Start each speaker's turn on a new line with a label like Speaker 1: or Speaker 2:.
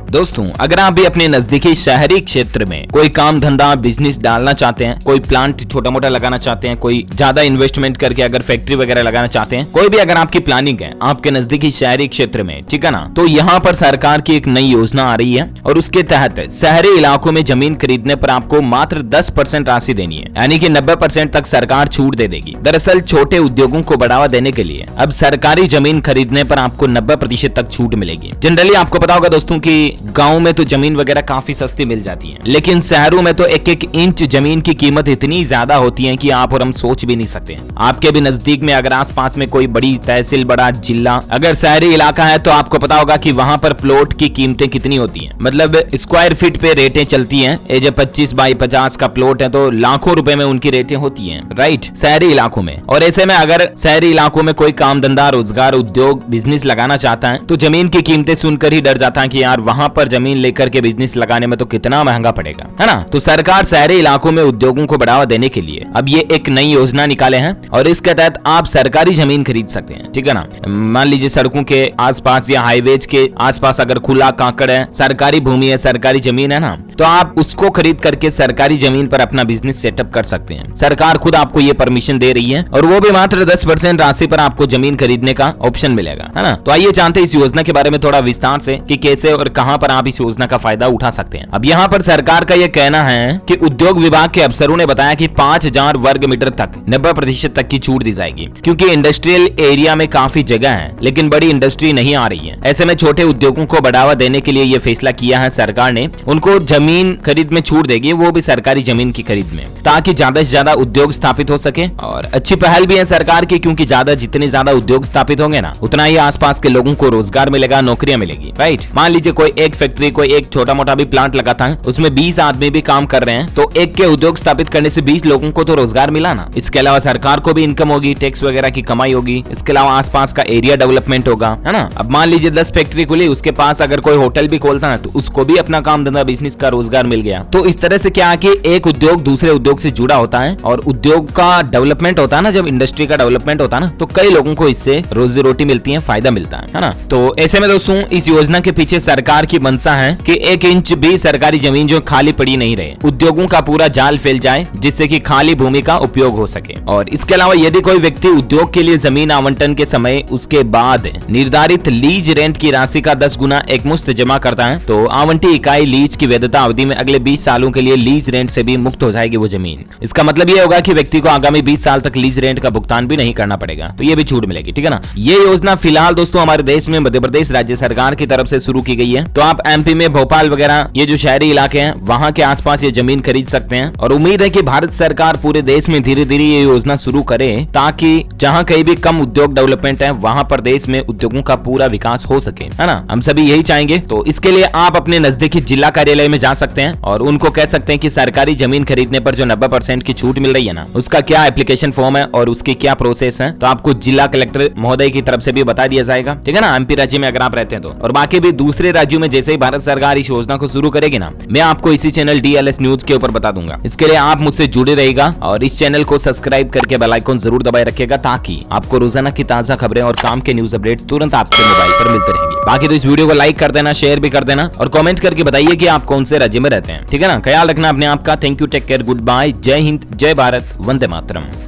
Speaker 1: दोस्तों, अगर आप भी अपने नजदीकी शहरी क्षेत्र में कोई काम धंधा बिजनेस डालना चाहते हैं, कोई प्लांट छोटा मोटा लगाना चाहते हैं, कोई ज्यादा इन्वेस्टमेंट करके अगर फैक्ट्री वगैरह लगाना चाहते हैं, कोई भी अगर आपकी प्लानिंग है आपके नजदीकी शहरी क्षेत्र में, ठीक है ना, तो यहाँ पर सरकार की एक नई योजना आ रही है और उसके तहत शहरी इलाकों में जमीन खरीदने पर आपको मात्र 10% राशि देनी है, यानी कि 90% तक सरकार छूट दे देगी। दरअसल छोटे उद्योगों को बढ़ावा देने के लिए अब सरकारी जमीन खरीदने पर आपको 90% तक छूट मिलेगी। जनरली आपको पता होगा दोस्तों कि गांव में तो जमीन वगैरह काफी सस्ती मिल जाती है, लेकिन शहरों में तो एक एक इंच जमीन की कीमत इतनी ज्यादा होती है कि आप और हम सोच भी नहीं सकते। आपके भी नजदीक में अगर आसपास में कोई बड़ी तहसील, बड़ा जिला अगर शहरी इलाका है तो आपको पता होगा कि वहां पर प्लॉट की कीमतें कितनी होती हैं। मतलब स्क्वायर फीट पे रेटें चलती हैं। ये जो 25 बाई 50 का प्लॉट है तो लाखों रुपए में उनकी रेटें होती हैं, राइट, शहरी इलाकों में। और ऐसे में अगर शहरी इलाकों में कोई काम धंधा, रोजगार, उद्योग, बिजनेस लगाना चाहता है तो जमीन की कीमतें सुनकर ही डर जाता है कि यार वहां पर जमीन लेकर के बिजनेस लगाने में तो कितना महंगा पड़ेगा, है ना। तो सरकार शहरी इलाकों में उद्योगों को बढ़ावा देने के लिए अब ये एक नई योजना निकाले हैं और इसके तहत आप सरकारी जमीन खरीद सकते हैं, ठीक है ना। मान लीजिए सड़कों के आसपास या हाईवेज के आसपास अगर खुला काकड़ है, सरकारी भूमि है, सरकारी जमीन है ना, तो आप उसको खरीद करके सरकारी जमीन पर अपना बिजनेस सेटअप कर सकते हैं। सरकार खुद आपको ये परमिशन दे रही है और वो भी मात्र 10% राशि पर आपको जमीन खरीदने का ऑप्शन मिलेगा, है ना। तो आइए जानते हैं इस योजना के बारे में थोड़ा विस्तार से कि कैसे और कहां पर आप इस योजना का फायदा उठा सकते हैं। अब यहाँ पर सरकार का यह कहना है कि उद्योग विभाग के अफसरों ने बताया कि 5000 वर्ग मीटर तक 90% तक की छूट दी जाएगी, क्योंकि इंडस्ट्रियल एरिया में काफी जगह है लेकिन बड़ी इंडस्ट्री नहीं आ रही है। ऐसे में छोटे उद्योगों को बढ़ावा देने के लिए यह फैसला किया है सरकार ने। उनको जमीन खरीद में छूट देगी, वो भी सरकारी जमीन की खरीद में, ताकि ज्यादा से ज्यादा उद्योग स्थापित हो सके। और अच्छी पहल भी है सरकार की, क्योंकि जितने ज्यादा उद्योग स्थापित होंगे ना, उतना ही आसपास के लोगों को रोजगार मिलेगा, नौकरियां मिलेगी, राइट। मान लीजिए कोई एक फैक्ट्री, कोई एक छोटा मोटा भी प्लांट लगाता है, उसमें 20 आदमी भी काम कर रहे हैं, तो एक के उद्योग स्थापित करने से 20 लोगों को तो रोजगार मिला ना। इसके अलावा सरकार को भी इनकम होगी, टैक्स वगैरह की कमाई होगी। इसके अलावा आसपास का एरिया डेवलपमेंट होगा, है ना। अब मान लीजिए 10 फैक्ट्री खुली, उसके पास अगर कोई होटल भी खोलता है तो उसको भी अपना काम धंधा, बिजनेस का रोजगार मिल गया। तो इस तरह से क्या है कि एक उद्योग दूसरे उद्योग से जुड़ा होता है और उद्योग का डेवलपमेंट होता है ना, जब इंडस्ट्री का डेवलपमेंट होता है ना, तो कई लोगों को इससे रोजी रोटी मिलती है, फायदा मिलता है ना। तो ऐसे में दोस्तों इस योजना के पीछे सरकार की मंशा है कि 1 इंच भी सरकारी जमीन जो खाली पड़ी नहीं रहे, उद्योगों का पूरा जाल फैल जाए, जिससे कि खाली भूमि का उपयोग हो सके। और इसके अलावा यदि कोई व्यक्ति उद्योग के लिए जमीन आवंटन के समय उसके बाद निर्धारित लीज रेंट की राशि का 10 गुना एक मुश्त जमा करता है, तो आवंटी इकाई लीज की वैधता अवधि में अगले 20 सालों के लिए लीज रेंट से भी मुक्त हो जाएगी वो जमीन। इसका मतलब ये होगा कि व्यक्ति को आगामी 20 साल तक लीज रेंट का भुगतान भी नहीं करना पड़ेगा, तो ये भी छूट मिलेगी, ठीक है ना। ये योजना फिलहाल दोस्तों हमारे देश में मध्य प्रदेश राज्य सरकार की तरफ से शुरू की गई है। तो आप एमपी में भोपाल वगैरह ये जो शहरी इलाके हैं वहां के आसपास ये जमीन खरीद सकते हैं। और उम्मीद है कि भारत सरकार पूरे देश में धीरे धीरे ये योजना शुरू करे, ताकि जहां कहीं भी कम उद्योग डेवलपमेंट है वहां पर देश में उद्योगों का पूरा विकास हो सके, है ना। हम सभी यही चाहेंगे। तो इसके लिए आप अपने नजदीकी जिला कार्यालय में जा सकते हैं और उनको कह सकते हैं कि सरकारी जमीन खरीदने पर जो 90% की छूट मिल रही है ना, उसका क्या एप्लीकेशन फॉर्म है और उसकी क्या प्रोसेस है, तो आपको जिला कलेक्टर महोदय की तरफ से भी बता दिया जाएगा, ठीक है ना, एमपी राज्य में अगर आप रहते हैं तो। और बाकी भी दूसरे राज्यों में जैसे ही भारत सरकार इस योजना को शुरू करेगी ना, मैं आपको इसी चैनल DLS न्यूज के ऊपर बता दूंगा। इसके लिए आप मुझसे जुड़े रहेगा और इस चैनल को सब्सक्राइब करके बेल आइकन जरूर दबाए रखिएगा, ताकि आपको रोजाना की ताजा खबरें और काम के न्यूज अपडेट तुरंत आपके मोबाइल पर मिलते रहेंगे। बाकी तो इस वीडियो को लाइक कर देना, शेयर भी कर देना और कमेंट करके बताइए कि आप कौन से राज्य में रहते हैं, ठीक है ना। ख्याल रखना अपने आप का। Thank you, take care, goodbye, जय हिंद, जय भारत, वंदे मातरम।